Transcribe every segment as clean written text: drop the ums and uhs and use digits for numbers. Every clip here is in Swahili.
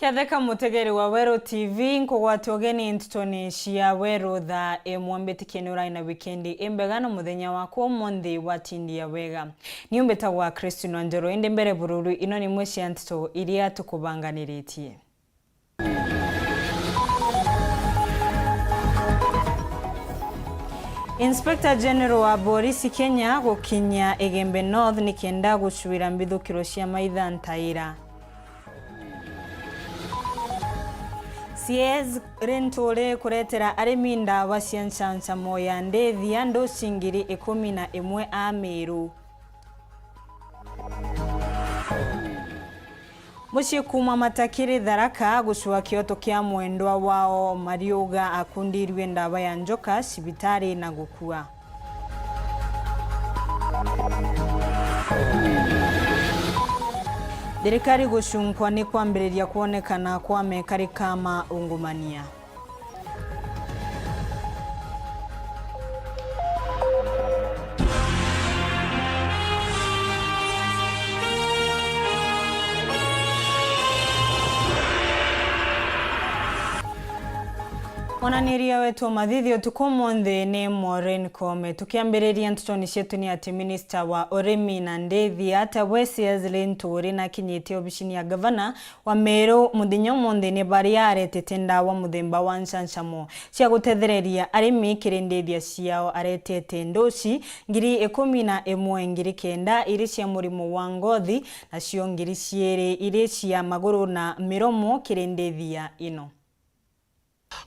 Ketheka mutegeri wa Weru TV nkogwatogeni Nteto cia Weru Thaa Imwe mbitikenura ina wikendi imbegano muthenya wako Monday watindia wega niumbeta wa Christine Wanjeru inde mbere bururu ino ni mwe cia Nteto iria tukubanganiritie. Inspector General wa Polisi Kenya gukinya Igembe North nikenda gucwira mbithukiro cia maitha Ntaira. CS Rentore kuretera arimi ndawa cia ncanjamo ya ndethia ndoci ngiri 11 a Meru. Muciĩ kuma matakiri Tharaka gucua kioto kia mwendwa wao Mariuga akundirwe ndawa ya njoka cibitari na gukua. Thirikari gucunkwa ni kwambĩrĩria kuonekana kwa mekari kama ungumania. Mwananiria wetu mathithio tukomonde ni Maureen Kome tukiambĩrĩria Nteto cietu ni ati minister wa urimi na ndethi ata Weru Rentore na kinyite obishini ya governor wa Meru muthenya monde ni bari aretete ndawa muthemba wa ncanjamo cia gutethereria arimi kirindethia ciao aretete ndoci ngiri 11 ngiri kenda iri cia murimu wa ngothi na cio ngiri 2 iri cia maguru na miromo kirindethia ino.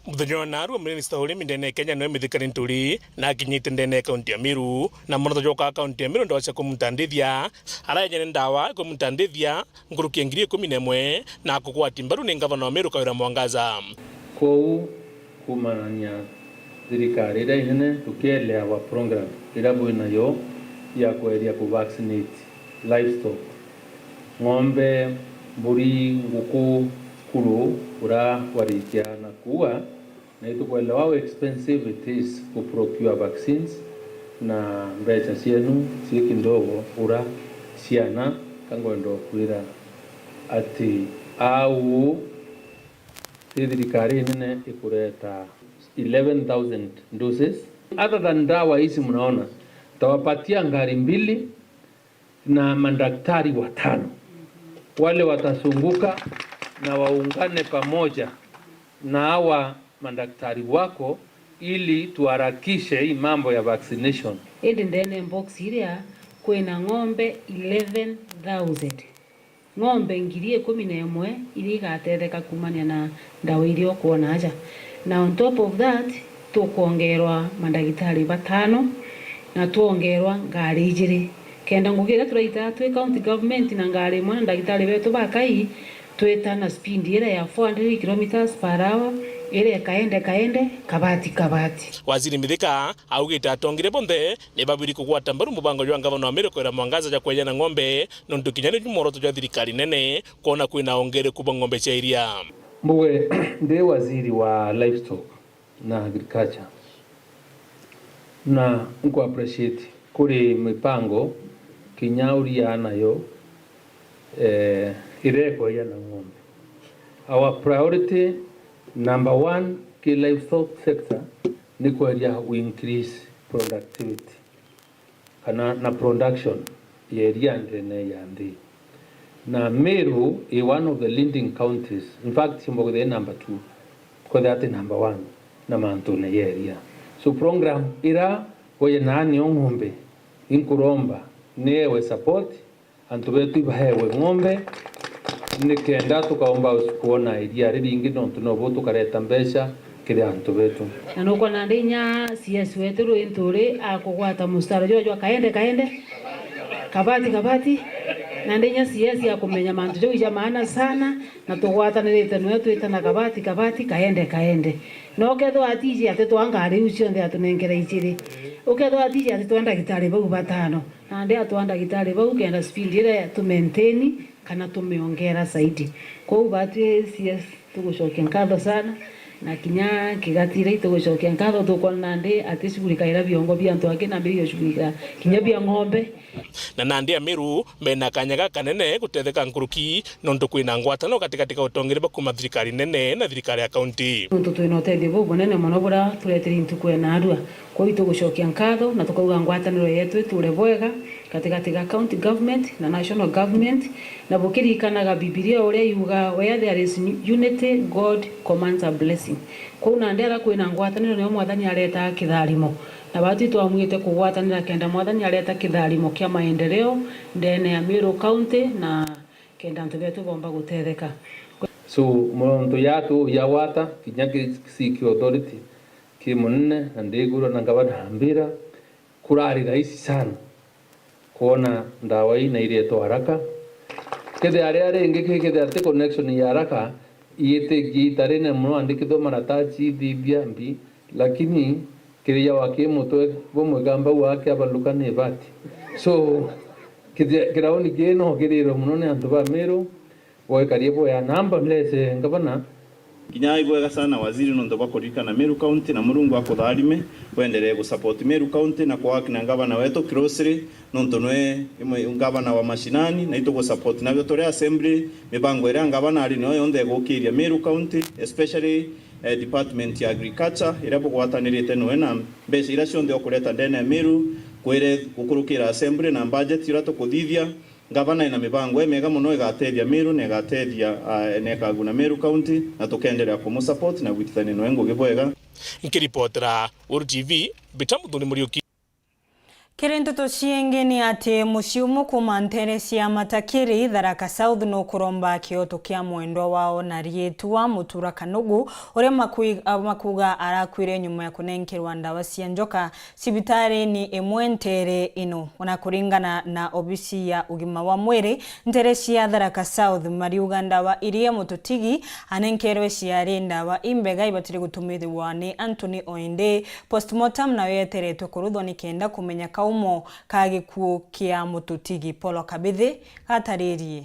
Muthenya wa naru minister urimi ndene Kenya no mithikari nturi na kinyite ndene kaunti ya Meru na murotho joka kaunti ya Meru ndawa kumutandithia arayenye ndawa kumutandithia nguruki ngiri 11 na kugwati mbaru ni governor wa Meru Kawira Mwangaza kou kumanania thirikari ira inene tukielea wa program ira bwina yo ya kweria ku vaccinate livestock ng'ombe mburi nguku kuru ura warikia na kuwa na itukwelewa how expensive it is to procure vaccines na mbeca cienu cie kindogo ura ciana kangoendo kwira ati au thirikari nene ikureta 11,000 doses. Other than dawa hizi mnaona tawapatia ngari 2 na madaktari 5 wale watasunguka na waungane pamoja na hawa madaktari wako ili tuharakishe hii mambo ya vaccination. Indi ndene box iria kwina ng'ombe 11,000 ng'ombe ngiri 11 ili gatetheka kumania na ndawa irio kuona aja na on top of that tukuongerwa mandagitari 5 na tuongerwa ngari 2 kenda ngugira turaita twi county government na ngari mwana ndagitari betu bakai tweta na speed ile ya 400 km/h ile kaende kabati. Waziri Mithika augite atongire bonde ni babiri kugwata mbaru mubango jwa governor wa Meru Kawira Mwangaza ja kwenya na ng'ombe no ntukinyane jumoroto jwa thirikari nene kuona kwina ongere kuba ng'ombe cia iria. Mbuwe ndi waziri wa Livestock na Agriculture na nko appreciate kuri mipango kinyauria nayo ireko ya na ng'ombe. Our priority number 1 ki livestock sector ni kwaria we increase productivity kana na production ya ndene ya ndi na Meru is one of the leading counties, in fact Simbogo the number 2 kwa that number 1 na mantone area. So program ira kwa nani ng'ombe inkuromba newe support antubetu bahewe ng'ombe nikenda tukaomba usikuona iria ringi no tunobo tukareta mbeca kire antubetu na nuko na ndinya CS wetu Rentore akugwata mustaro jojo kaende kabati na ndinya CS ya kumenya mantu jo ya maana sana na tugwata nirete no twita na kabati kaende no ketho atiji ateto angari ucio ndi atunengera iciri uketho atiji ateto ndagitari bau 5 na ndi atwanda gitari bau kenda speed ile tu maintain kana tumeongera zaidi kwa ubati CS tugucokia nkatho sana na kinya kigatira itugucokia nkatho tukona ndi ati cugurikaira biongo bia antu angi na mbiri cugurika kinya bia ng'ombe na nandi amiru mena kanyaga kanene gutetheka nkuruki nondu kwina ngwatano katikati ka utongere bakuma thirikari nene na thirikari ya kaunti ntu twina uteithio bubu nene muno bura tureteri ntukwe na arua kwa itugucokia nkatho na tukauga ngwataniro yetu iture bwega katikati ga county government na national government na bukirikanaga Biblia uria yuga where there is unity God commands a blessing kuna ndera kwina ngwataniro ne mwathani areta kitharimo na batu twamwite kugwatanira kenda mwathani areta kitharimo kia maendeleo ndene ya Meru County na kenda ntu betu bomba gutetheka so muntu yatu yawata kinyake siki authority kimunne ndiguro na ngabana hambira kurari rahisi sana kuona ndawa hii na iletwa haraka kede are inge kede ate connection ya haraka yete gitare na mno andikidho maratachi dibia mbi lakini kiria wake mutwe bomwe gamba wake abalukane bati so kiraoni geno kiriro mno ne antu ba Meru boy karibu ya namba mlese ngabana kinyai bwega sana waziri nondo bakorika na Meru County na murungu akotharime wendelee gusupport Meru County na kwa kina ngabana wetu Kirosiri nondo nwe ngabana wa mashinani na ito support na tore assembly mibango ira ngabana ari no yonde gukiria Meru County especially department ya agriculture irapo gwatanirite no na mbese ira cionde okureta ndene Meru kwere gukurukira assembly na budget ira to kuthithia gavana ina mibango emega muno igatethia Meru na igatethia nekaguna Meru County na tukendelea kumusupport na gwitithania no engo gibwega ikiripotera URTV bitamuthuni muriuki Nteto cienge ni ati musiumu kuma Nteresia Matakiri Tharaka South no kuromba kioto kia mwendo wao na rietua mutura kanugu ore makuga arakwire nyuma ya kunenkerwa ndawa cia njoka sibitari ni Imwe Ntere ino ona kuringana na obisi ya ugima wa mwiri Nteresia Tharaka South mariuga ndawa irie mututigi anenkerwe ciari ndawa imbega ibatire gutumithwa ni Anthony Oinde postmortem na weteretwe kuruthwa ni kenda kumenya umo kagikuo kia mututigi Polo Kabithi ataririe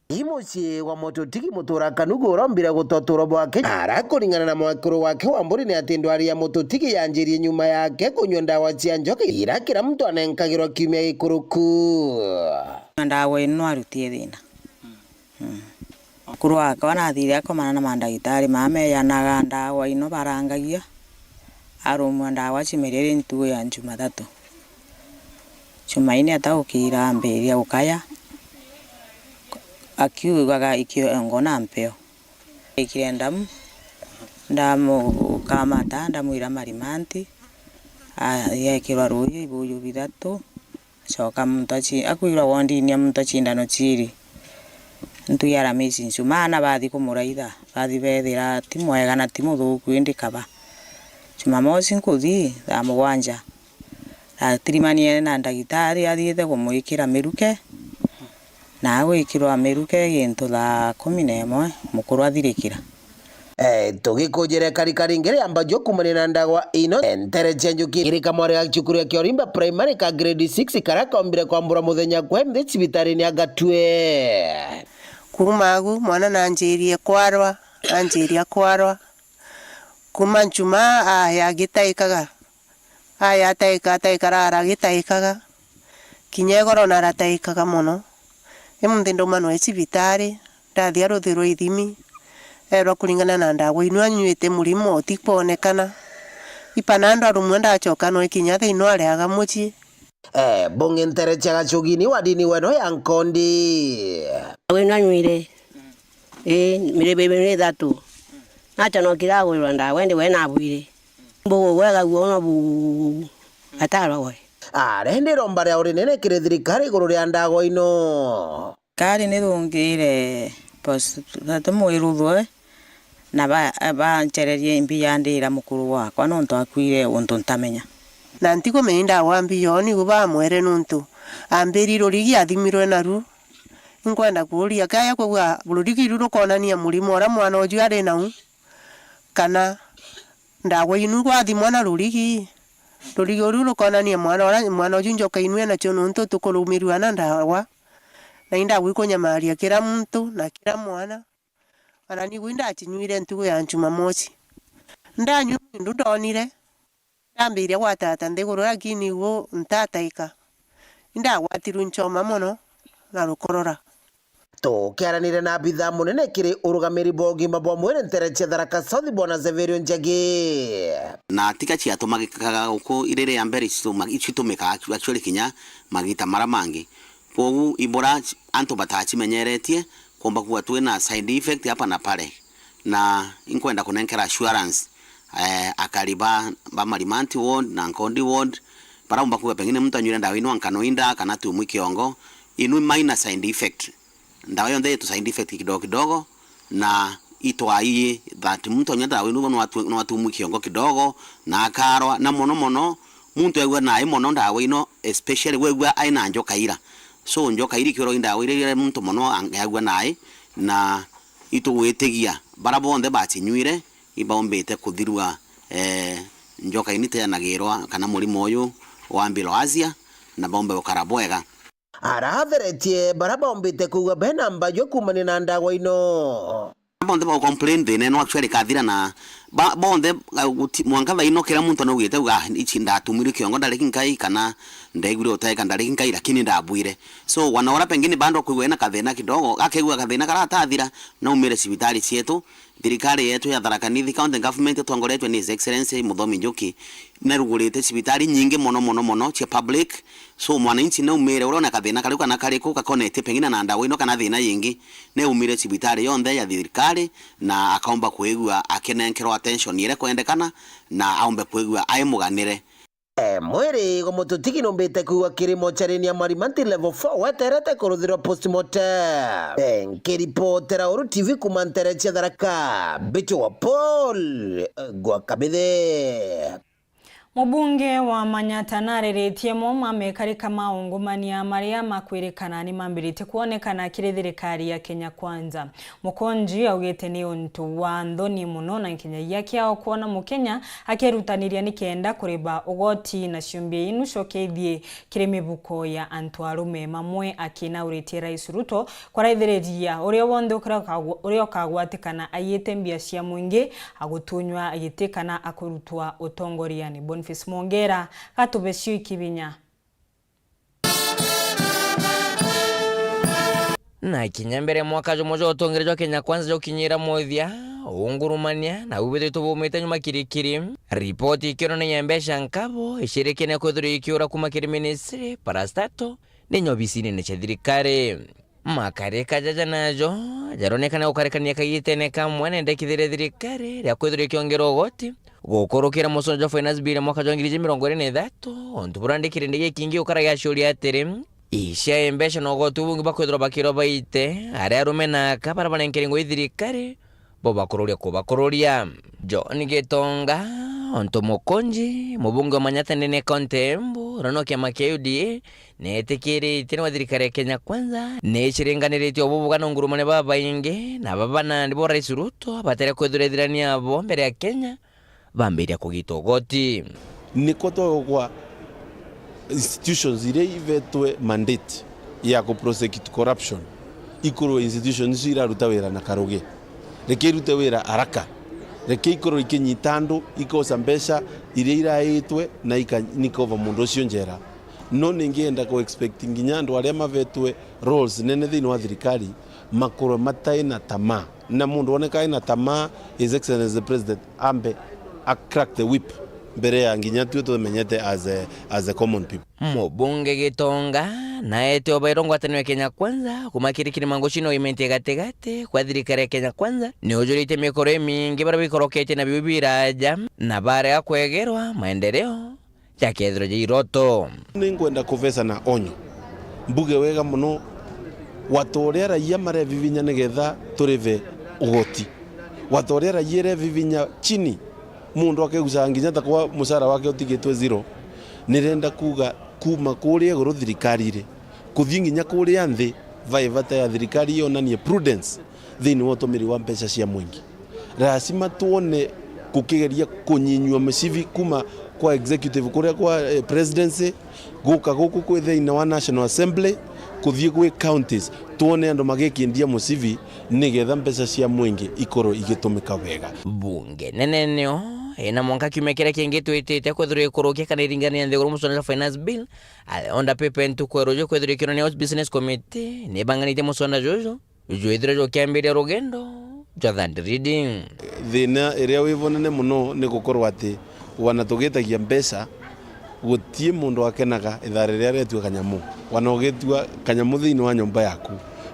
Imuci wa mututigi mutura kanugu urombira gutotoro bwake arakuringana na mwakuru wake wa mburi ni atindwari ya mututigi yanjirie nyuma yake kunywa ndawa cia njoka irakira mtu anenkagirwa kiumia gikuruku ndawa ino arutie thina kurwa kana thire akomana na mandagitari mameyanaga ndawa ino barangagia arumwa ndawa cimerere ntuo ya Jumatatu Chumaini ataukira mberia ukaya akiugaga ikio ngona mpeo ikirenda ndamu kamata ndamwira marimanti yekirwa ruyi buyu bidatu choka mutachi akuira wondi ni mutachi ndano chiri ntu yara misi nsumana bathi kumuraitha bathi bethira timwega na timuthuku indikaba Jumamosi nkuthi thaa mugwanja atirimanie na ndagitari athiete kumwikira miruke na gwikirwa miruke gintu thaa 11 mukuru athirikira tugikujire karikari ngere ambajo kumane na ndawa ino Ntere chenjuki irika mware ya chukuru ya Kiorimba primary ka grade 6 karaka ombire kwambura muthenya kwembe cibitari ni agatwe kumagu mwana nanjirie kwarwa kuma njuma ya gitaikaga aya taikara gitaikaga kinyegoro na rataikaga muno emundindo mano cibitari ndathia ruthiro ithimi erwa kuringana na ndawa inu anyuite murimo otikuonekana ipanando arumwe ndachoka no ikinya thino areaga muci bonge Ntere chaga chugini wadini weno ya Nkondi wenu anyuire mirebe thatu acha no kirago rwanda wende wena abuire mbo wega guona bu atara we rende rombare ore nene kire thirikari iguru ria ndago ino kari ni rungire post tatomo iruthwe na ba nchererie mbia ndira mukuru wakwa no nto akwire untu ntamenya na ntiko meinda wambi yoni guba mwere nuntu ambiri rorigi athimirwe naru nkwenda kuria kaya kwa rorigi ruru konania murimo ora mwana oju ari nau kana ndawa inu gwathimwa na rorigi ruru konania mwana oju njoka inwe na cho nuntu tukulumirwa na ndawa na inda gwikunyamaria kira muntu na kira mwana ana ni gwinda chinyuire ntugo ya Jumamosi ndanyu ndu ndonire ndambiria gwatata nthiguru lakini wo ntataika ndagwatirwe nchoma mono na rukorora tukiaranire na abitha munene kiri urugamiri bwa ugima bwa mwiri Nteto Tharaka South Bwana Severio Njagi na tika cia tumagikaga uko irere ya mbere ichitumika actually kinya magita mara mangi pogu ibora anto batachi menyeretie komba kuwa tuwe na side effect hapa na pale na inkwenda kunenkera assurance akariba ba Marimanti ward na Nkondi ward para umba kuwa pengine mtu anyure ndawa ino ankanoinda kana tumwi kiongo inu minor side effect ndawa yonde tu side effect kidogo na itwaiye that mtu anyure ndawa ino no watumwi kiongo kidogo na akarwa na mono muntu egwa nae mono ndawa ino especially wegwa aina njoka ira so njoka iri kiro ndawa ire muntu mono angagwa nae na itu wetegia barabonde bachinyuire ibaombete kuthirwa njoka inite yanagirwa kana murimo uyu wa bilharzia na bombe ukarabwega aratheretie barabombete kuga benamba yo kumani na ndawa ino bonde ba complain de no actually kathira na bonde mwanga ino kila muntu no gwite uga ichi ndatumire kiongo ndari kinkai kana ndaigure utaika ndari kinkai lakini ndabwire so wanaora pengine bando kuigwa na kathina kidogo akegwa kathina karatathira na umire sibitali cietu thirikari yetu ya Tharaka Nithi county government twangoretwe ni His Excellency Muthomi Njuki na rugurite sibitali nyingi mono cia public so mwananchi na umire urona kathina kariuka na kariko ka connect pengine na ndawa ino kana thina yingi ne umire sibitali yonthe ya thirikari na akaomba kuigwa akenenkerwa attention ire kwendekana na aombe kuigwa aimuganire mwiri gomututiki nombete kuwa kirimo charenia Marimanti level 4 weterete kuruthirwa postmortem nkiripotera Uru TV kuma Nteto Tharaka bicho wa Paul Gwakabithe Mubunge wa Manyata nareretie moma mekarika maungumania maria makwirikana ni mambirite kuonekana kiri thirikari ya Kenya Kwanza. Mukonji augete ni untu wa ndoni muno na Kenya yakiao kuona mukenya akerutaniria nikenda kuriba ugoti na ciumbie inu cokethie kiri mibuko ya antu arume mamwe akina URETERI Rais Ruto kwaraithiriria uria wonde uria kagwatikana ayete mbia cia mwingi agutunywa agitekana akurutwa utongoriani Mongera katubesio ikibinya na kinyambere mwaka jomojo utongerejo Kenya Kwanza jokinyira mothia ungurumania na ubete tubumete nyuma kirikiri ripoti ikirona nyambesha nkabo ishirikene kwethuri ikiura kuma kiri ministry parastato ninyo bisini ne thirikari makareka jaja najo jaronekana ukarekania kayitene kamwe nende kithire thirikari ya kwethuri ikiongero goti gukorokera musonjo finance bill mwaka wa 2023 ontu burandikire ndege kingi ukaraga shuri atiri isha embesha no gotubungi bakwethura bakiro baite ari arume na kabara banenkeringo ithirikari bo bakororia John Gitonga onto Mukonji mubunge wa Manyata nene kontembu ranokia makeudi netekiri tena thirikari ya Kenya Kwanza ne chirenganiritio obubuga no ngurumane baba inge na baba na ndibo Rais Ruto batera kwethura thirani abo mbere ya Kenya bamberia kugitogoti niko kwa institutions ile ivetwe mandate ya ku prosecute corruption ikoro institutions ira rutawera na karoge reke rutawera haraka reke ikoro ikinyitando ikosa mbesha ile iraitwe na ikanikova mundu cio njera no ningienda ko expecting nyando aria mavetwe roles nene thini wa thirikari makoro matai na tamaa na mundu oneka ina tamaa His Excellency the President ambe a crack the whip mbere ya nginya tu menyete as a common people. Mubunge Gitonga na ete obairongo atanwe Kenya Kwanza kumakirikiri mangochino imente gategate kwa thirikari ya Kenya Kwanza ni ujurite mikoro mingi barabikorokete na bibiraja na bare ya kwegerwa maendeleo ya kethro jiroto ningwenda kuvesa na onyo mbuge wega muno watorera yamare vivinya negetha tureve ugoti watorera yere vivinya chini mundu akegusanga nginya takwa musara wake utigitwe zero nirenda kuga kuma kuria goro thirikari ire kuthii nginya kuria nthi vaivata ya thirikari yonanie prudence thini wotomiri wa mbeca cia mwingi rasima tuone kukigeria kunyinywa masivi kuma kwa executive kuria kwa presidency guka guku kwi thini wa National Assembly kuthii gwi counties tuone andu magikindia musivi nigetha mbeca cia mwingi ikoro igitumika wega bunge neneneo ina mwanka kiumekera kingi twitite kwethirwa kurukia kana iringania nthiguru musonera finance bill onda pepe ntu kwerojo kwethirwa kironi house business committee ni banganite musonera jojo joithira jo kiambiria rugendo Jonathan reading thina iria wivonene muno ni gukorwa ati wana tugitagia mbeca gutie mundu akenaga ithare ria retwa kanyamu wana ugitua kanyamu thiini wa nyumba yaku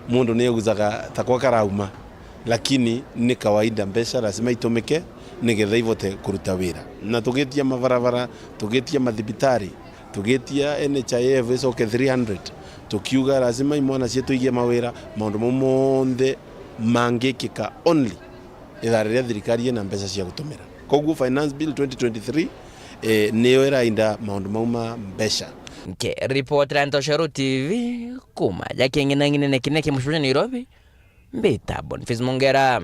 mundu ni eguzaga takwa karauma lakini ni kawaida mbeca lazima itumike nigetha ivote kuruta wira na tugitia mabarabara tugitia mathibitari tugitia NHIF icoke 300 tukiuga lazima imwana cietu igie mawira maundu monthe mangikika only ithare ria thirikari na mbeca cia gutumira koguo finance bill 2023 niyo irainda maundu mauma mbeca nke report Nteto TV kuma jakeng'inang'ine kineke mushuja Nairobi mbita Boniface Mongera.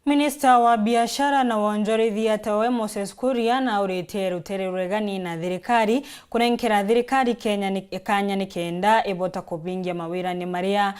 Minista wa biashara na wonjorithia Thaa Moses Kuria na URETERI uregani na thirikari kunenkera thirikari Kenya ni kenda ibota kubingia mawira ni maria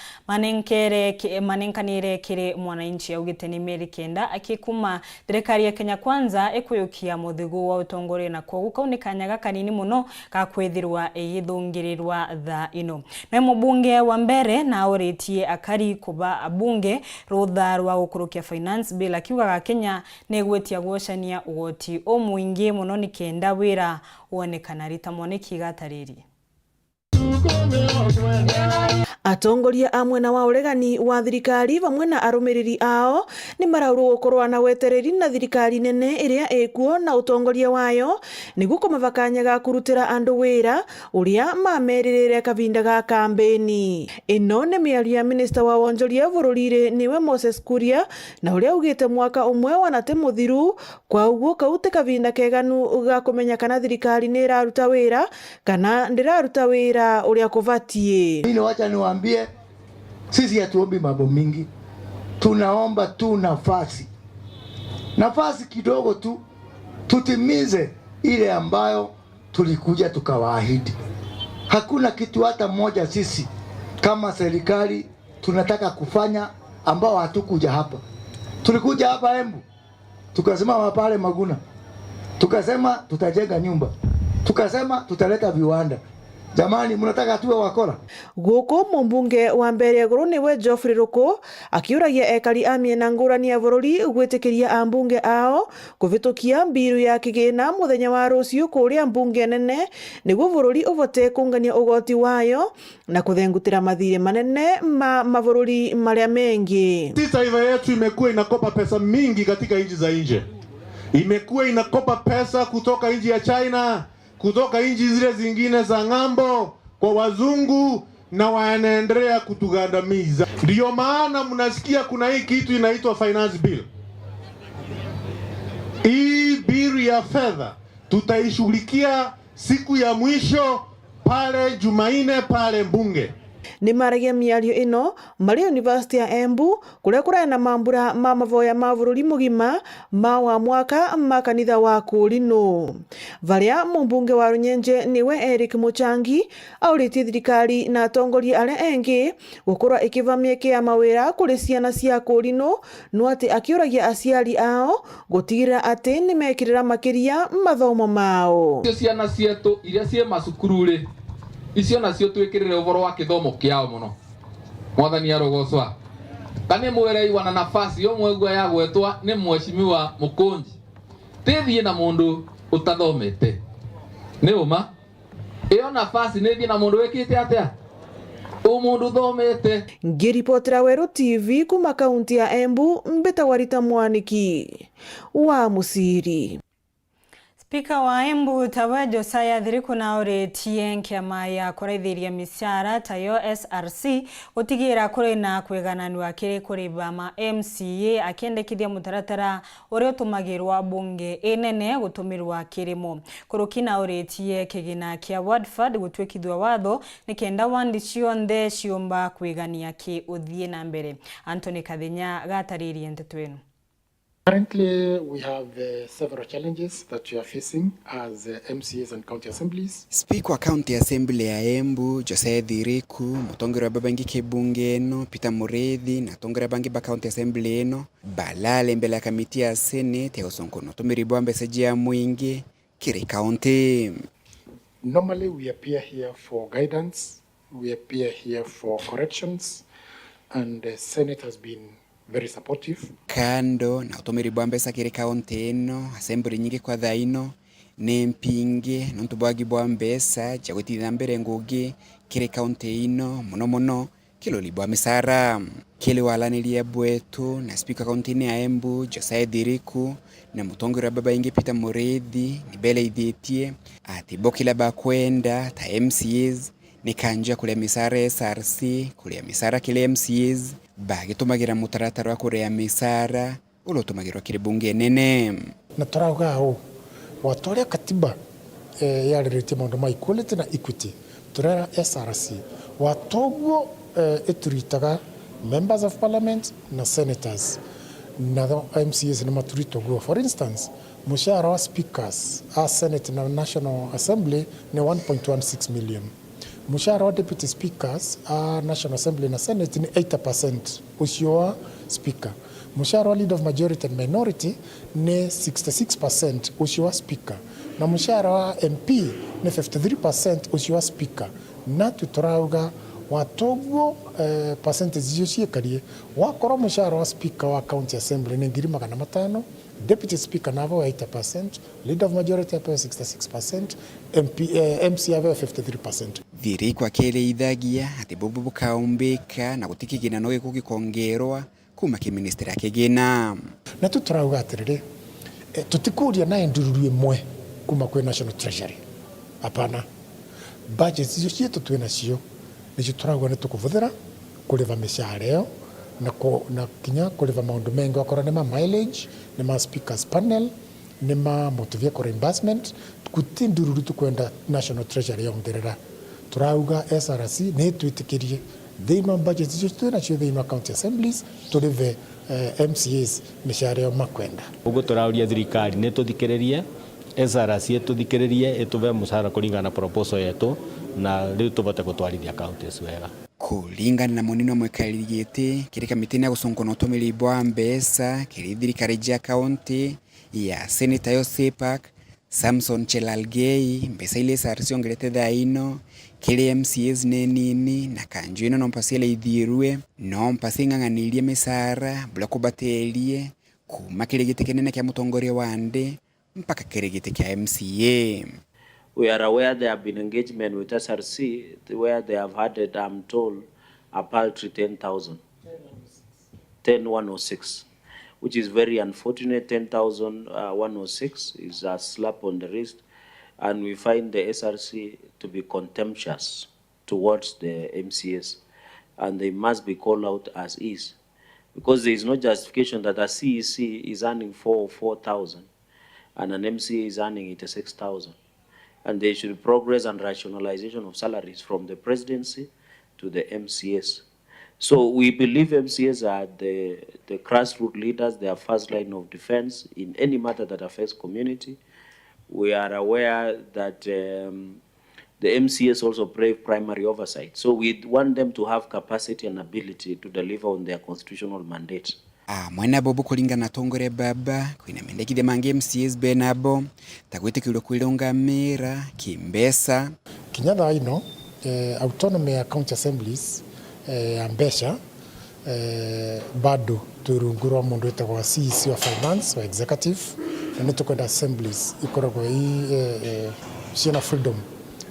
manenkanire kiri mwananchi augite ni meri kenda akikuma thirikari ya Kenya Kwanza ekuyukia muthigu wa utongore na kogu kaunikanya kanini muno gakwithirwa igithungirirwa tha ino na mubunge wa mbere na uretie akari kuba abunge rutha rwa gukurukia finance bila kiuga Kenya negwetia guoshania ugoti omwingi muno ni kenda wira wonekana rita moneki gatariri atongoria amwe na wa uregani wa thirikari bamwe na arumiriri ao ni marauru gukorwa na wetereri na thirikari nene iria ekuo na utongoria wayo niguo kumabakanyaga kurutira andu wira uria mameririre kavinda ga kambeni ino ni miaria minister wa wonjoria bururire niwe Moses Kuria na uria ugite mwaka umwe wanate muthiru kwa uguo kaute kavinda keganu ga kumenya kana thirikari ni iraruta wira kana ndiraruta wira uria kuvatie. Mimi wacha niwaambie sisi hatuombi mambo mingi. Tunaomba tu nafasi kidogo tu tutimize ile ambayo tulikuja tukawaahidi. Hakuna kitu hata moja sisi kama serikali tunataka kufanya ambao hatukuja hapa. Tulikuja hapa Embu. Tukasema pale Maguna. Tukasema tutajenga nyumba. Tukasema tutaleta viwanda. Jamani mnataka tuwe wakora? Guko mumbunge wa mbere guru niwe Geoffrey Ruko akiuragia ekari amie na ngurani ya bururi gwitikiria ambunge ao kuvitukia mbiru ya kigina muthenya wa rucio kuria mbunge nene niguo bururi uvote kungania ugoti wayo na kuthengutira mathire manene mabururi maria mengi. Taifa yetu imekuwa inakopa pesa mingi katika nchi za nje. Imekuwa inakopa pesa kutoka nchi ya China, kutoka nchi zile zingine za ng'ambo kwa wazungu na wanaendelea kutugandamiza. Ndio maana mnasikia kuna hii kitu inaitwa finance bill. Hii bill ya fedha tutaishughulikia siku ya mwisho pale Jumanne pale bunge. Ni maragia miario ino mari University ya Embu kuria kurai na mambura ma mavoya ma bururi mugima ma wa mwaka makanitha wa kurino varia mumbunge wa Runyenje niwe Eric Muchangi auriti thirikari na atongoria aria engi gukorwa ikivamia kia mawira kuri ciana cia kurino no ati akiuragia aciari ao gutigira ati ni mekirira makiria mathomo mao. Ciana cietu iria cie macukururi icio nacio twikirire uvoro wa kithomo kiao muno mwathani arogocwa kane mwerei wana nafasi yo mwegwa ya gwetwa ni mheshimiwa Mukunji tithie na mundu utathomete ni uma iyo nafasi ni thie na mundu wekite atia mundu thomete. Ngiripotera Weru TV kuma kaunti ya Embu mbeta warita mwaniki wa musiri. Spika wa Embu Thaa Josiah Thiriku na uretie kiama ya kuraithiria mishara tayo SRC gutigira kuri na kwegananwa kiri kuri bama MCA akendekithia mutaratara uria utumagirwa bunge enene gutumirwa kirimo kurukina uretie kigina kia Watford gutwekithwa watho nikenda wandi cionthe ciumba kwigania ki uthie na mbere. Anthony Kathinya gatariri Nteto eno. Currently, we have several challenges that we are facing as MCAs and county assemblies. Speaker wa County Assembly ya Embu, Jose Dhiriku, mutongera babangi kebunge eno, Peter Mureithi, na tongera bangi ba County Assembly eno, balale mbele ya kamiti ya Senate ya usonkono tumiribwa mbeseji ya mwingi, kiri county. Normally, we appear here for guidance, we appear here for corrections, and the Senate has been very supportive. Kando na utumiribwa mbesa kiri county eno, assembly nyingi kwa dhaino, nempinge nontubwagi bwa mbesa chagwetithia mbere ngugi kiri county ino muno kilolibwa misara kili walanilia bwetu na speaker county ni ya Embu Jose Dhiriku na mutongera baba ingi Peter Mureithi ni bele idhitie ati bokila bakwenda ta MCAs ni kanja kulia misara SRC kulia misara kile MCAs bagitumagira mutaratara wa kuria misara ulotumagira kiri bunge nene na turauga ho watoria katiba yariritie maundu ma equality na equity turera SRC watoguo eturitaga members of parliament na senators na MCAs na maturitoguo. For instance, mushahara wa speakers a senate na national assembly ni 1.16 million. Mushahara wa deputy speakers a national assembly na senate ni 80% ucio wa speaker. Mushahara wa leader of majority and minority ni 66% ucio wa speaker. Na mushahara wa MP ni 53% ucio wa speaker. Na tuturauga watoguo percentage icio ciekarie wakora mushahara wa speaker wa county assembly ni 500,000, deputy speaker navo 80%, leader of majority apewa 66%, MC apewa 53%. Dhiriku akele idhagia ati bubu kaumbika na gutikigina no gikugikongerwa kuma ki ministry akegena na tuturauga atiriri tutikuria na ndururu imwe kuma kwe national treasury apana budget icio cietu twina cio nicio turauga ni tukuvuthira kuriva mishahara iyo na kinya kuriva maundu mengi wakora ni ma mileage ni ma speakers panel ni ma motor vehicle reimbursement kuti ndururu tukwenda national treasury yongerera turauga SRC ni twitikirie thima budget icio twina cio thima county assemblies turive MCAs mishahara yo makwenda ugo turauria thirikari ni tuthikiririe SRC tuthikiririe etuve mushahara kuringana na proposal yetu na riu tubate gutwarithia counties wega kulingana na monino mwekalirigite kiri kamiti ya gusonkono utumiribwa mbesa kiri thirikari ya county ya Senator Yosepak Samson Chelalgei mbesa ile SRC ongerete thaino kiri MCAs nini na kanju ino nompasile ithirwe nompasinganganirie misara bloko batelie kuma kiri gite kinene kya mutongoria wande mpaka kiri gite kya MCA. We are aware there have been engagement with SRC where they have had it, I'm told, a paltry 10,106, which is very unfortunate. 10,106 is a slap on the wrist, and we find the SRC to be contemptuous towards the MCAs, and they must be called out as is, because there is no justification that a CEC is earning 4,000 and an MCA is earning 86,000. And there should be progress and rationalization of salaries from the presidency to the MCAs. So we believe MCAs are the grassroots leaders, they are first line of defense in any matter that affects community. We are aware that the MCAs also brave primary oversight. So we want them to have capacity and ability to deliver on their constitutional mandate. Mwana bobu kulinga na tongore baba kuina mendeki de mange MCAs benabo takwete kilo kuilonga mera kimbesa kinyada ino autonomy ya county assemblies ambesha bado turungurwa mundu etagwa CEC wa finance wa executive na nitukwenda assemblies ikoragwo hii ciana freedom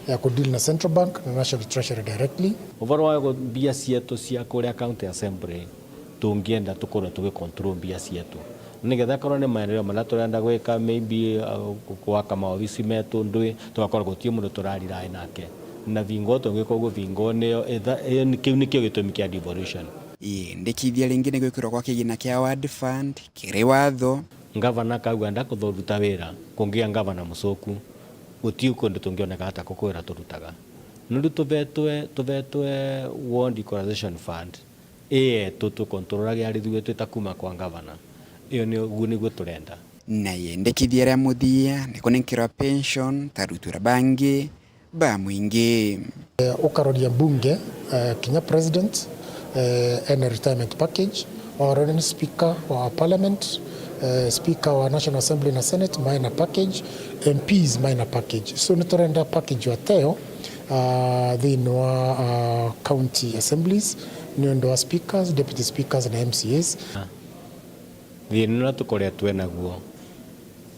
ya kudeal na central bank na national treasury directly overall wa bia cietu cia kuria county assembly tungienda tukorwo tugicontrol bia cietu nigetha korwo ni maendeleo maria turenda gwika maybe gwaka maobici metu ndui tugakorwo gutie mundu turarirae nake na vingo tungiko go vingo niyo kiu nikio gitumi kia devolution ndikithia lingine gwikirwo kwa kigina kia ward fund kiri watho ngavana kaugwa ndakuthoruta wira kungia ngavana mucoku gutie kundu tungioneka hata kukwira turutaga nundu tuvetwe ward equalization fund tutu controlage ari thuwe tutakuma kwa ngavana iyo ni uguni guturenda na yendekithia ria muthia niko nenkira pension tarutura bangi ba mwingi ukaroria bunge Kenya president and retirement package or speaker wa parliament speaker wa national assembly na senate minor package MPs minor package so nitorenda package wa teo thini wa county assemblies niondo wa speakers deputy speakers na MCAs thini no tukoria twenaguo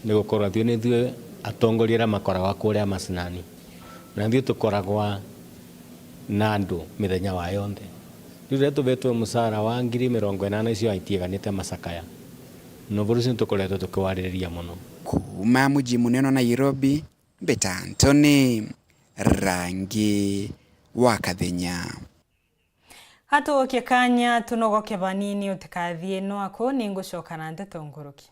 ni gukorwa thio ni thue atongoria makoragwa kuria macinani na thio tukoragwa na andu mithenya wa yonthe riu tubetwe musara wa 80,000 icio aitieganite macakaya no vurusi tukoretwo tukiwaririria muno kuma muji munene Nairobi Beta Anthony rangi wa Kathenya Hatu kanya tunogoke banini utikathie no ako ningucoka na Nteto nguruki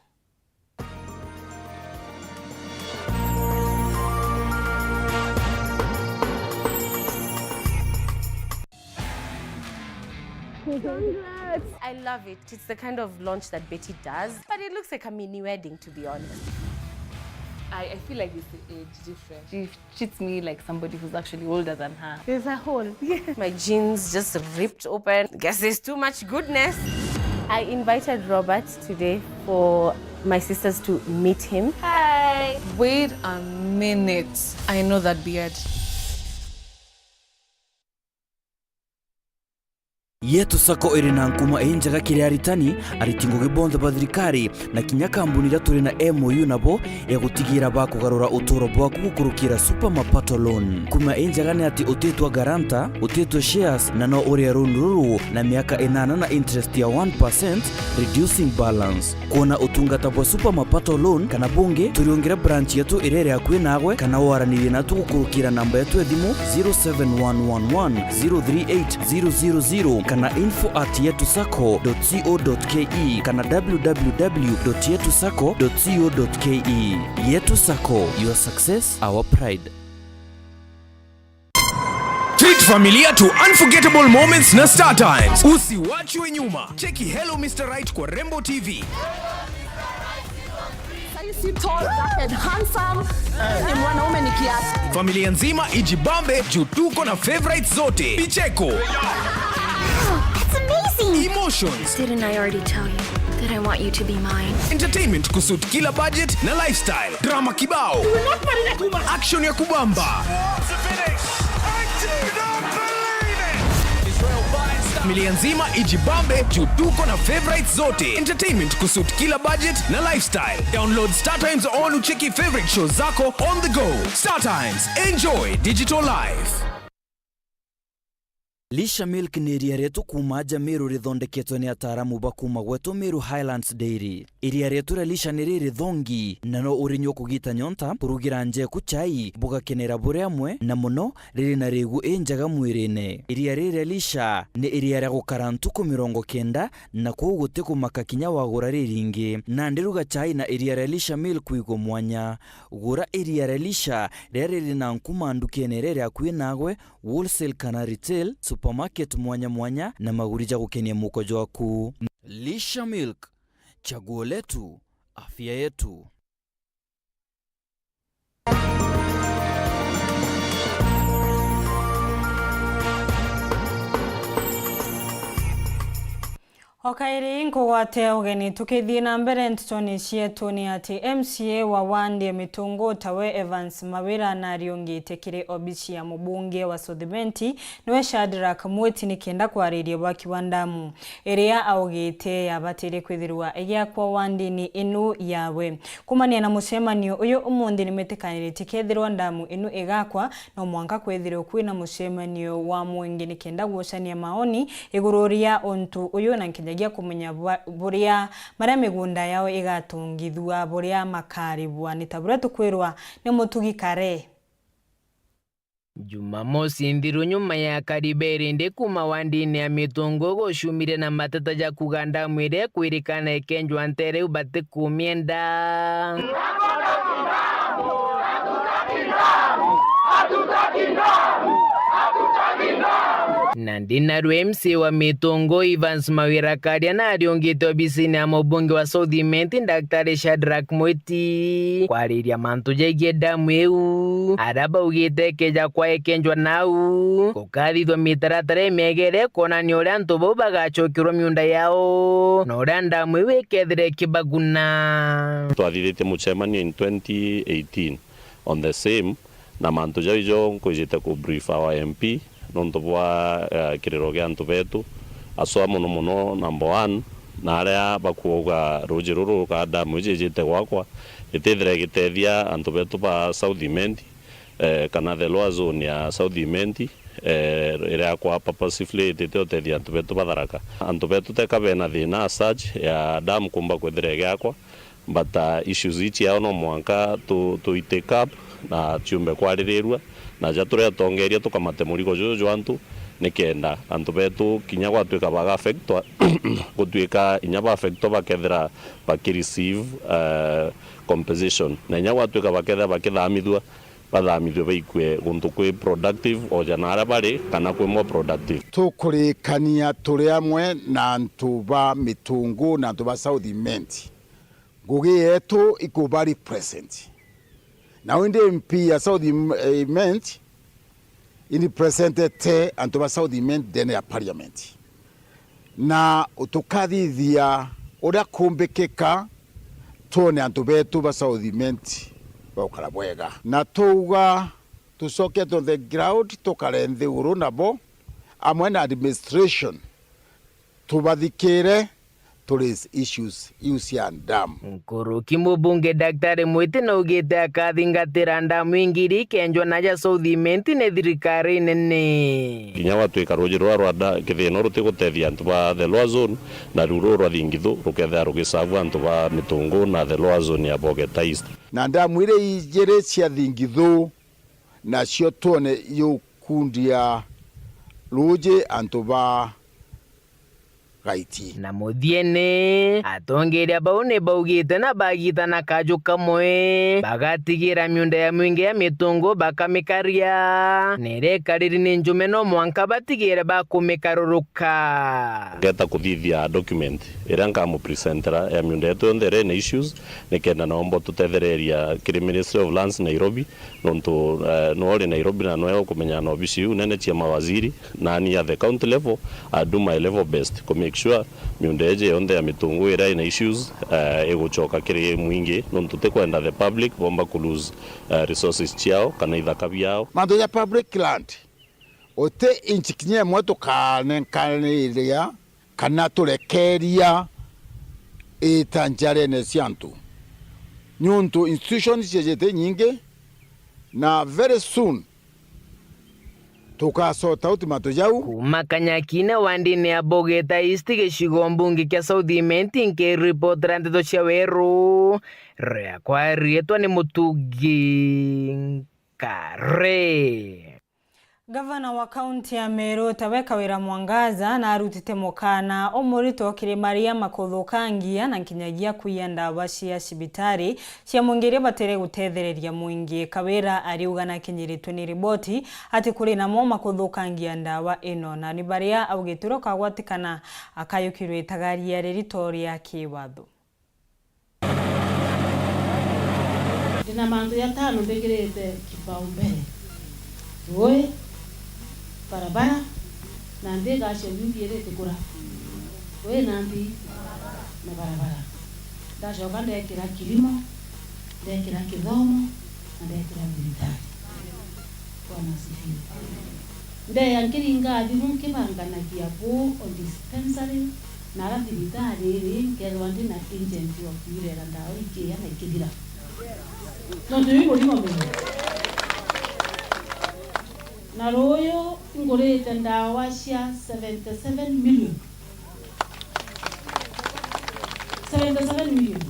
Congrats! I love it. It's the kind of launch that Betty does, but it looks like a mini wedding, to be honest. I feel like it's the age difference. She treats me like somebody who's actually older than her. There's a hole. My jeans just ripped open. Guess there's too much goodness. I invited Robert today for my sisters to meet him. Hi! Wait a minute. I know that beard. Yetu sako irina nkuma enjaga kire aritani aritingo gibonda badrikari na kinya kambuni ira turi na MOU nabo ya gutigira bakugarura utoro bwa kukurukira super mapato loan kuma enjaga ne ati utetwa garanta utetwa shares na no uri runuru na miaka 8 na interest ya 1% reducing balance kuna utungata bwa super mapato loan kana bunge turiongera branch yetu irere akwe nagwe kana waranire na tukurukira namba yetu edimu 0711038000 kana info@yetusako.co.ke kana www.yetusako.co.ke. Yetu Sako, your success, our pride. Treat familia to unforgettable moments na Star Times. Usiwachwe nyuma. Cheki Hello Mr. Right kwa Rembo TV. Si tall and handsome. Ni mwanaume ni kiasi. Familia nzima ijibambe juu tuko na favorites zote. Picheko. That's amazing! Emotions. Didn't I already tell you that I want you to be mine? Entertainment kusut kila budget na lifestyle. Drama kibao. Action ya kubamba. Familia nzima ijibambe juu tuko na favorites zote. Entertainment kusut kila budget na lifestyle. Download Star Times on ucheki favorite shows zako on the go. Star Times. Enjoy digital life. Lisha Milk ni iria rietu kuma Meru rithondeketwo ni ataramu bakuma gwetu Meru Highlands Dairy. Iria rietu ra Lisha ni riri thongi na no urinyo kugita nyonta kurugira nje ku chai bugakenera bure amwe na muno riri na regu enjaga mwirine. Iria riri Lisha ni iria ria gukara ntuku 90 na kuguti kumaka kinya wagura riringi na ndiruga chai na iria ria Lisha Milk igo mwanya gura iria ria Lisha riri na nkuma ndukene riri akwi nagwe wholesale kana retail supermarket mwanya na magurija gukenia mukojo waku. Lisha Milk, chaguo letu, afya yetu. Okairi nkugwate ugeni tukithie na mbere ntoni cietu ni ati MCA wa Wandie Mitungo Tawe Evans mawira na riongite kire obici ya mubunge wa Sodimenti niwe Shadrack Mweti ni kenda kwaririe baki wandamu iria augite yabatire kwithirwa egia kwa Wandie ni inu yawe kumania na mucemanio uyu umundi nimetekanire tikethirwa ndamu inu igakwa no mwanka kwithirwa kwina mucemanio wa mwingi ni kenda gucania maoni igururia ontu uyu na nkinyagia kumenya buria maria migunda yao igatungithua buria makaribwa ni tabura tukwirwa ni mutugi kare. Jumamosi ndiru nyuma ya karibere ndi kuma Wandini ya Mitungo goshumire na matata ja kuganda mwire kwirikana ekenjwa ntere ubate kumienda. na ndinarwe MC wa Mitungo Evans Mawira Karia na ariongite obisini ya mubunge wa South Imenti Daktari Shadrack Mwiti kwariria mantu jaigie damu eu araba ugite keja kwa ekenjwa nau kukathithwa mitaratara megere kuonania uria antu bau bagachokirwo miunda yao na uria damu eu ikethire kibaguna. Twathithite mucemanio in 2018 on the same na mantu jaijo nkwijite ku brief our MP nonto bwa kiriro gia antu betu aswa muno number 1 na aria bakuoga ruji ruru ka damu ijite gwakwa itethire gitethia antu betu ba South Imenti kana the lower zone ya South Imenti iria kwa purposefully itethia antu betu batharaka antu betu tekabena thina search ya damu kumba kwethire gyakwa but issues ichi yao no mwanka to take up na tiumbe kwaririrwa na jaturia tongeria tukamate murigo jojo antu nikenda antu betu kinya gwatuika baga affectwa gutuika inya ba affectwa bakethira bakireceive compensation na inya gwatuika bakethira bakithamithwa bathamithwe baikwe guntu kwi productive o janara bari kana kwi more productive tukurikania turi amwe na antu ba Mitungu na antu ba South Imenti ngugi yetu ikubari present na wende MP ya South Imenti ini presented te antu ba South Imenti dene ya parliament na utukathithia uria kumbikika tuone antu betu ba South Imenti baukara bwega na tuga tucoke to the ground tukare nthi uru nabo amwe na administration tubathikire tourist issues and dam. Nkuruki mubunge Daktari Mwiti na ugite akathingatira damu ingiri kenjwa naja South Imenti ne thirikari nene. Kinya watuika ruji rwa kithino ruti gutethia antu ba the lower zone na ruru rwa thingithu rukethia rugisavu antu ba Mitungu na the lower zone ya Bogeta East. Na damu ile ijere cia thingithu na cio tuone yukundia ruji antu ba gaiti. Na muthiene atongeria bau ne baugite na bagita na kaju kamwe bagatigira miunda ya mwingi ya Mitungu bakamikaria nere kariri ni njume no mwanka batigire bakumikaruruka geta kuthithia document iria nkamu presentera ya miunda yetu ndere na issues nikenda naomba tutethereria kiri Ministry of Lands Nairobi nonto no Nairobi na no kumenya no bisi unene cia mawaziri na ni at the county level I do my level best to make sure miunda yeje onde ya Mitungu ira ina issues eguchoka kiri mwingi nonto tekwenda the public bomba ku lose resources ciao kana ithaka biao mando ya public land ote inchikinye mwetu kanenkaneiria kana turekeria itanjarene ciantu nyuntu institutions jete nyingi na very soon tukasota ultimato jau kumakanyakina wandine ya Bogeta East gicigo mbunge kia South Imenti nke report Nteto cia Weru rea kwa rietwa ni Mutugi Kare. Gavana wa kaunti ya Meru Taweka Wira Mwangaza na arutite mukana omurito kirimaria makuthukangia na nkinyagia kuiya ndawa cia cibitari cia mungiria batere gutethereria mwingi. Kawira ariuga na kinyiritwe ni riboti ati kuri namo makuthukangia ndawa ino na ni baria augituro kagwatikana akayukirwe tagaria reritoria kiwatho. Dina mandu ya tano mbegirete kipaumbele tuoe barabara na ndega acio yugirete kura we nambi na barabara ndacoka ndekira kilimo ndekira kithomo na ndekira militari bwana sifiwe ndeya nkiringa thimu nkibanganagia bu on dispensary na ra militari ri ngerwa ndina agent wa kuirera ndawa ikia na ikithira no ndiyo ndimo na royo ngorete ndawa cia 77 million 77 million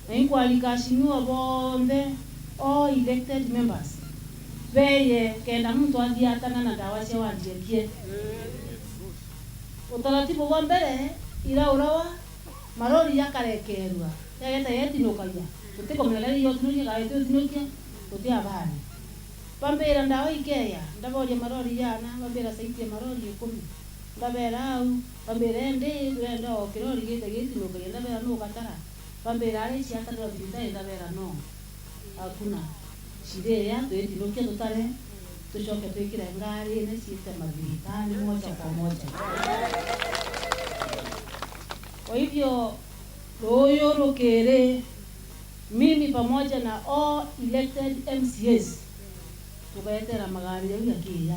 na inkwalika shinua bonde all elected members veye kenda mtu athiatana na ndawa cia wanjekie utaratibu wa mbere ira urawa marori yakarekerwa yageta yetinukagia tutiko mnelele yo tunuye gaeto tunukia tutia bani Bambera ndawa ikeya ndaboria marori yana bambera saiti marori 10 ndabera au bambera ndenda okirori gite no kagenda bera no katara bambera ari ciata ndo bita ndabera no hakuna shide ya tweti no kendo tare tushoke twikira ngari ne siete mabitani moja kwa moja. Kwa hivyo royo rokere mimi pamoja na all elected MCAs tukaetera magari ya kia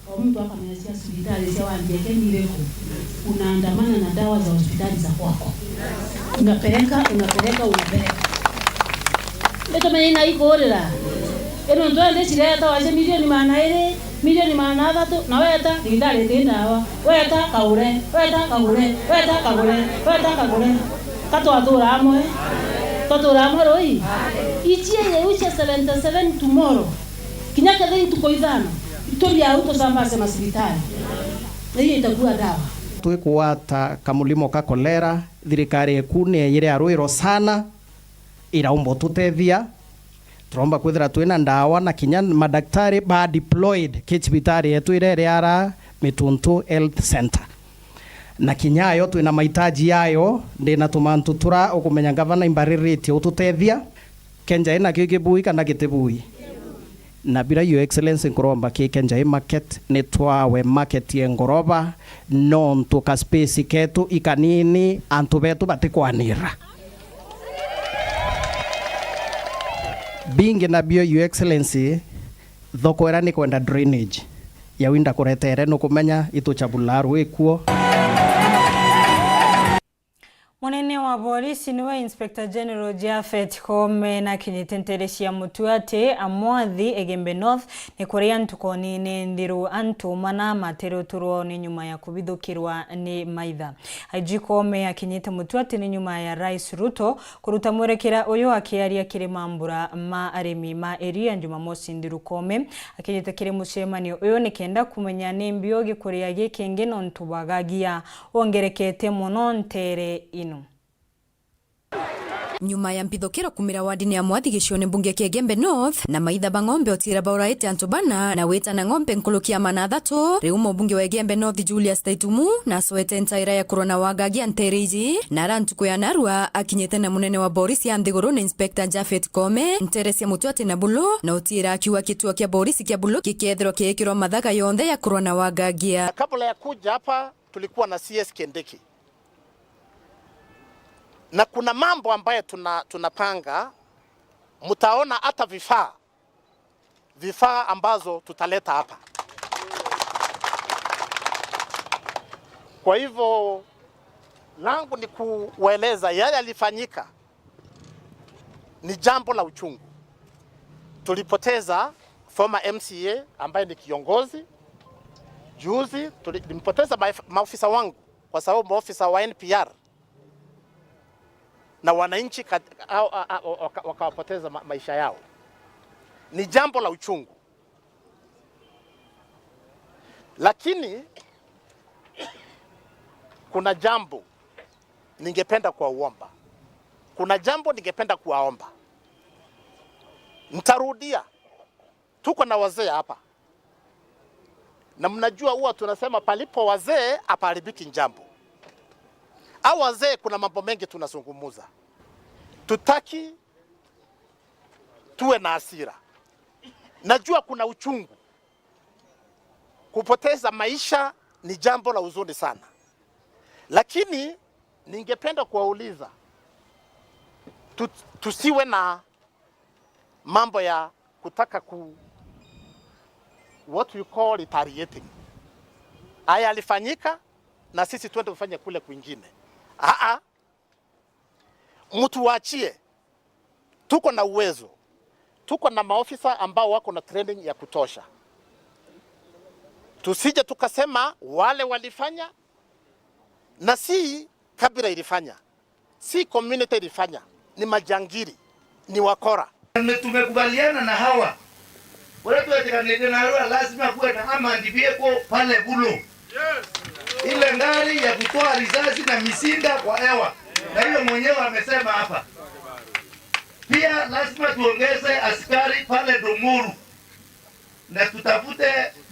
kwa mtu hapa ameanzia hospitali sio andike nileko unaandamana na dawa za hospitali za kwako unapeleka ndio mimi na iko orera eno ndo ande chireta waje milioni maana thatu na weta ndindare tindawa weta kaure katwatura amwe roi ichie ye uche 77 tomorrow kinyaka thini tukoithana itoria auto zambase masibitari na hiyo itakuwa dawa twikuata kamulimo ka kolera thirikari ekune yire aruiro sana iraumbo tutethia turomba kwithira twina ndawa na kinya madaktari ba deployed kichibitari yetu ire ara Mituntu Health Center na kinyayo twina mahitaji yayo ndina tumantu tura ukumenya gavana imbaririti ututethia kenja ina kigibui kana gitibui na bila your excellency nkoromba kenja market netwawe market ye ngoroba non tuka space ketu ikanini antu betu batikwanira bingi na bio your excellency thoko era ni kwenda drainage ya winda kuretere no kumenya ituchabularu ikuo. Munene wa polisi niwe Inspector General Japhet Kome na kinitenteresia mutuate amwathi Egembe North ni kuria ntukoni ni ndiru antu mana matero turo ni nyuma ya kubithukirwa ni maitha. IG Kome akinyite mutuate ni nyuma ya Rais Ruto kuruta mwerekera uyu akiaria kiri mambura ma aremi ma area Jumamosi. Ndiru Kome akinyite kiri mucemanio uyu ni kenda kumenya ni mbiogi kuria gikenge no ntubagagia ongerekete muno ntere ino. Nyuma ya mpithokero kumira wadini ya mwathi gicione mbunge kia Egembe North na maitha bang'ombe otira bauraite antubana na weta na ng'ombe nkulukia manathato riu mbunge wa Egembe North Julius Taitumu na soete ntaira ya kurona wagagia ntereji na rantuko ya narua akinyete na munene wa polisi ya Nthiguru na Inspector Japhet Kome nteresia mutuate na bulo na utira akiwa kituo kia polisi kia bulo kikethirwo kiikirwo mathaga yonthe ya kurona wagagia. Kabla ya kuja hapa tulikuwa na CS Kendeki na kuna mambo ambayo tunapanga, mtaona hata vifaa ambazo tutaleta hapa. Kwa hivyo langu ni kueleza yale yalifanyika ni jambo la uchungu. Tulipoteza former MCA ambaye ni kiongozi. Juzi tulimpoteza maafisa wangu kwa sababu maafisa wa NPR na wananchi wakawapoteza maisha yao. Ni jambo la uchungu. Lakini kuna jambo ningependa kuwaomba. Nitarudia. Tuko na wazee hapa. Na mnajua huwa tunasema palipo wazee hapaharibiki jambo. Au wazee kuna mambo mengi tunazungumuza. Tutaki tuwe na hasira. Najua kuna uchungu. Kupoteza maisha ni jambo la huzuni sana. Lakini ningependa kuwauliza tusiwe na mambo ya kutaka what you call retaliating. Haya alifanyika na sisi tuende kufanya kule kwingine. Mtu waachie. Tuko na uwezo. Tuko na maofisa ambao wako na training ya kutosha. Tusije tukasema wale walifanya na si kabila ilifanya. Si community ilifanya. Ni majangiri. Ni wakora. Tumekubaliana na hawa. Wale tuwatekanege na hawa lazima kuwe na amandi vehicle pale Bulo. Yes. Ile ngari ya kutoa risasi na misinda kwa hewa. Na hiyo mwenyewe amesema hapa. Pia lazima tuongeze askari pale Dumuru. na tutafute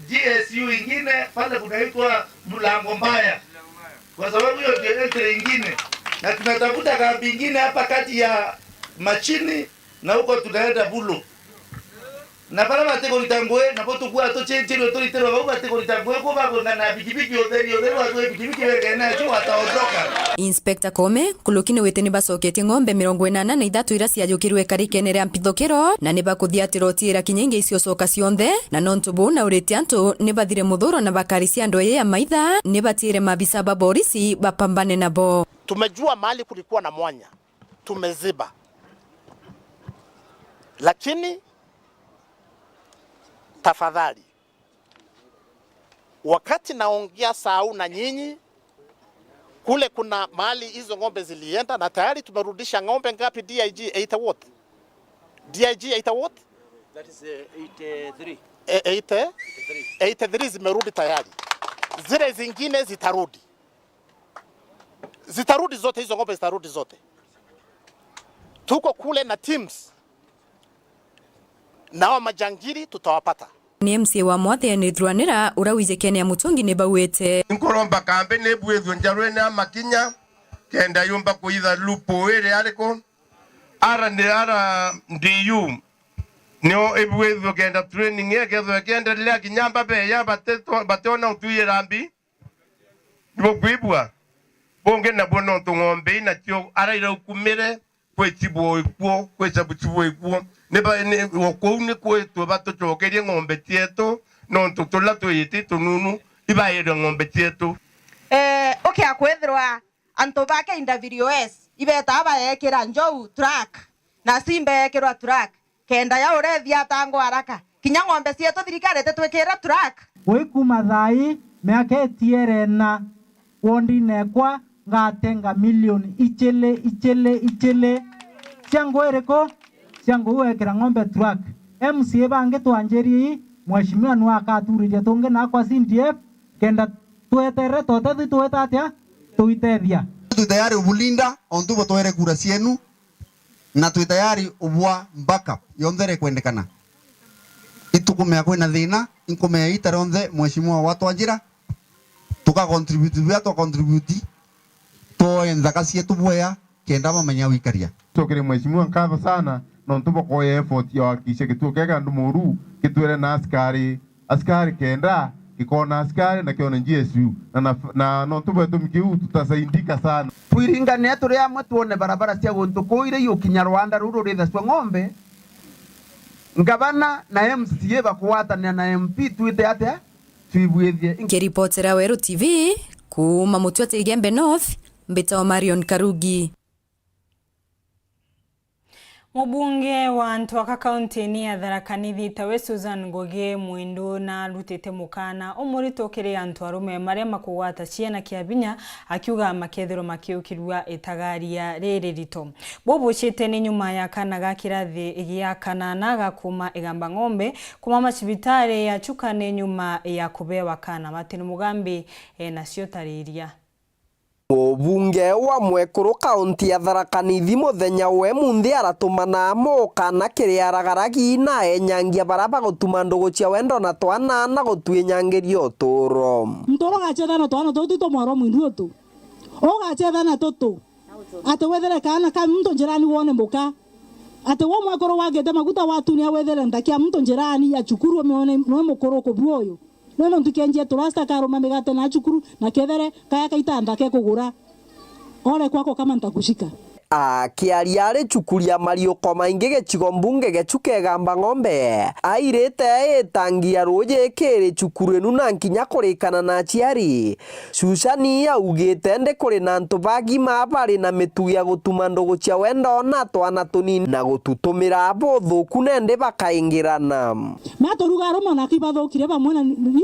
GSU ingine pale kunaitwa Mlango Mbaya, kwa sababu hiyo ndio entry ingine, na tunatafuta kambi ingine hapa kati ya Machini na huko tunaenda Bulu. Na para bateko litangwe na botu kwa to chenchero to litero ba bateko litangwe ko ba ngana bikibiki oderi watu bikibiki wegena cho wataondoka. Inspector Kome kulukini weteni bacoketie ng'ombe 83 ira ciajukirwe karikene ria mpithukiro na ni bakuthia tirotira kinyingi icio coka cionthe na nontubu na ureti antu ni bathire muthuro na bakari cia andu ya maitha ni batire mabisa ba polisi bapambane nabo. Tumejua mahali kulikuwa na mwanya, tumeziba, lakini tafadhali, wakati naongea saa na nyinyi, kule kuna mahali hizo ng'ombe zilienda na tayari tumerudisha ng'ombe ngapi? DIG 8 what? DIG 8 what? That is 83. 83 zimerudi tayari. Zile zingine zitarudi. Zitarudi zote, hizo ng'ombe zitarudi zote. Tuko kule na teams. Na majangiri tutawapata. Ni MC wa mwathe ni thwanira urawize Kenya mutungi ne bawete. Nkoromba kambe ne bwethu njarwe na makinya kenda yumba kuitha lupo ere ariko ara ndiyu no ebwethu kenda training yake kenda lea kinyamba be ya batona utuye rambi bo kwibwa bonge na bono tungombe na tio ara ira kumire kwechibwo ikuo kwechabuchibwo ikuo neba ne wokoune kwetu batochokerie ng'ombe tieto nontu tula tuyiti tununu ibaire ng'ombe tieto okay akwethirwa anto bake individuals ibeta abayekira njou track na simbe yekirwa track kenda ya urethia tango haraka kinya ng'ombe cietu thirikari tetwekira track wikuma thai miaka etierena wondi nekwa ngatenga milioni ichele ciango ereko ciango wekira ng'ombe track MCA bange twanjeri mheshimiwa nwa akaturiria tunge na kwa CDF kenda twetere tote twetatia tuitethia tayari ubulinda ontubo twere kura cienu na tayari ubwa backup yondere kwendekana itukumea kwina thina inkumea itaronthe mheshimiwa watu anjira tuka contribute bia to contribute to endaka cietu bwea kenda mamenya wikaria tokere mheshimiwa nkatho sana nontubo kwa effort ya kisha kituokeka ndumuru kitwere na askari kenda kikona askari na kiona GSU na nontubo tumikiu tutasaidika sana twiringane turi amwe tuone barabara cia guntu kuire yukinya Rwanda ruru ritha cwa ng'ombe ngavana na MCA bakuwatania na MP twite atia twibwithie Kiripotera Weru TV kuma Mutwete Igembe North Mbita Marion Karugi. Mubunge wa Ntwaka kaunti ni ya Tharaka Nithi tawe Susan Ngoge Mwindu na rutete mukana umuritokeria antu arume maria makuwata ciana kiabinya akiuga makethero makiukirwa etagaria riri rito bobo cite ni nyuma ya kana gakirathi gia kana na gakuma igamba ng'ombe kuma macibitare ya chukane nyuma ya kubewa kana Martin Mugambi nacio tariria. Mubunge wa Mwekuru kaunti ya Tharaka Nithi muthenya we munthi aratumana moka na kiria aragaragi na enyangia baraba gutuma ndugu cia wendo na twana na gutwinyangiria uturo ntoro gacheza na twana to mwaro mwindu tu o gacheza na toto ate wethere kana ka mtu njirani wone mboka ate wo Mwekuru wagete maguta watu ni wethere ndakia mtu njirani ya chukuru ameone no mukoro ko bwoyo nono ntukenje turasta karoma megate na chukuru na kethere kaya kaitanda ke kugura ole kwako kama ntakushika akiaria ari chukuria mariuko maingi gecigo mbunge gechuke gamba ng'ombe airete etangia roje kere chukuru enu na nkinya kurikana na aciari Susani augite ndi kuri na antu bagima bari na mitu ya gutuma ndugu cia wendo na twana tunini na gututumira abo thuku nende bakaingirana matoruga roma na kibathukire bamwe na ni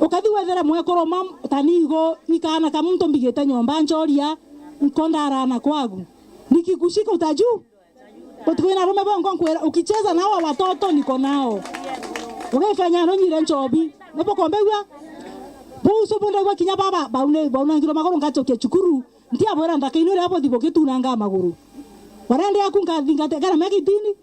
ukathi wethera Mwekuru mam tanigo ikana kama mtu mbigete nyomba njoria nkondara na kwagu nikikushika utaju utkwena rume bongo nkwera ukicheza nao watoto niko nao ukifanya no nyire nchobi nepo kombewa busu bunde kwa kinya baba bauna ngiro magoro ngachoke chukuru ntia bora ndakainore hapo dibo kitunanga maguru warande yakunga thinga tegara megitini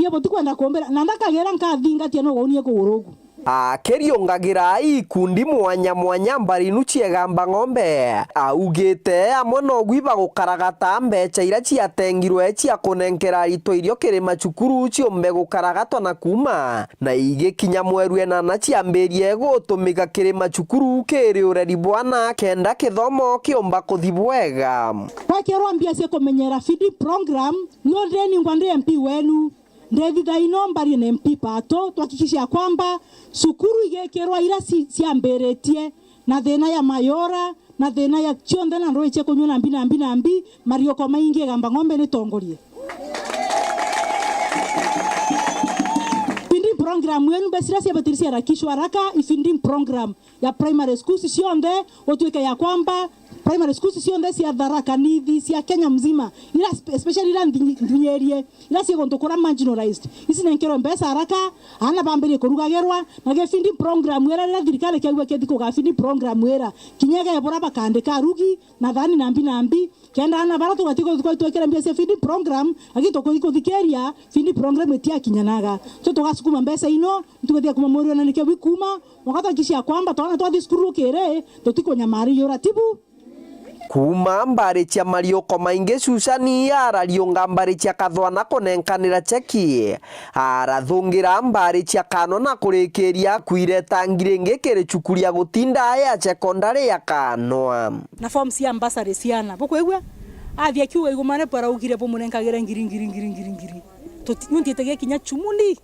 mbia boti kwenda kombera na ndakagera nkathinga tia no gonie kugurugu akeriongagĩra ikundi mwanya mwanya mbarinu ciegamba ng'ombe augĩte amwe no gwiba gũkaragata mbeca iria ciatengirwe cia kũnenkera aritũ irio kĩrĩma cukuru ciombe gũkaragatwa na kuma na igĩkinya mweru enana ciambĩrie gũtũmĩka kĩrĩma cukuru kĩrĩ ũreri bwana kenda kĩthomo kĩomba kũthi bwega wakerwa mbia cia kũmenyera feeding program no ndeni ngwandĩ MP wenu ndethitha inombari na MP pato tuhakikisha kwamba sukuru igekerwa ira ciambĩrĩtie na thĩna ya mayora na thĩna ya cionde na ndũĩ cia kũnyua nambi marioko maingi gamba ng'ombe nĩ tongorie feeding program yenu besira cia batirisia rakishwa haraka feeding program ya primary schools cionde otuike ya kwamba primary schools cionde cia Tharaka Nithi cia Kenya mzima ila especially ila ndunyerie ila cia gontokora marginalized isi nenkero mbesa haraka ana bambere kurugagerwa na ge feeding program era la thirikari kiagwa kethiko ga feeding program era kinyega ebora bakandika rugi na thani nambi kenda ana bara tugatiko twekera mbia cia feeding program agitoko thikeria feeding program etia kinyanaga so tugasukuma mbesa ino tugathia kuma morio na nike wikuma wakata kishia kwamba twana twathi skuru kere tutiko nyamari yoratibu kuma mbari cia marioko maingi Susani arariunga mbari cia kathwana kunenkanira cheki arathungira mbari cia kano na kurikiria kwireta ngiringi kiri chukuria gutinda ya secondary ya kanwa na form cia ambassador ciana bokwegwa athia kiuga igumane para ugire po munenkagira ngiri tutitege kinya chumuni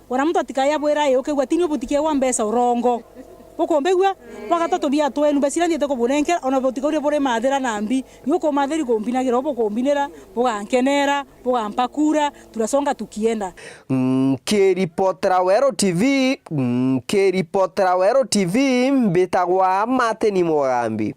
ora mtu atikaya bwera yoke gwatini obutike wa mbesa urongo bokombegwa wakatoto bia twenu besira ndiete ko bunenkera ona botikore bore mathera nambi nyuko matheri kombinagira obo kombinera bogankenera bogampakura turasonga tukienda Kiripotera Weru TV mbitagwa Mateni Mugambi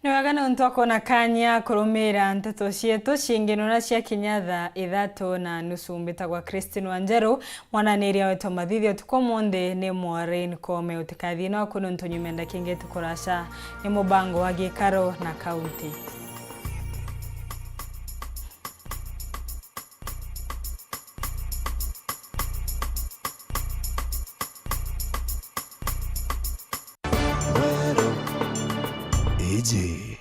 Niwagana untoko na kanya kurumira nteto cietu cingino na cia kinyatha 3:30 mbitagwa Christine Wanjeru mwananiria wetu mathithio tukomonde ni Maureen Kome utikathina kuno ntunyumenda kinge tukurasha ni mubango wa gikaro na kaunti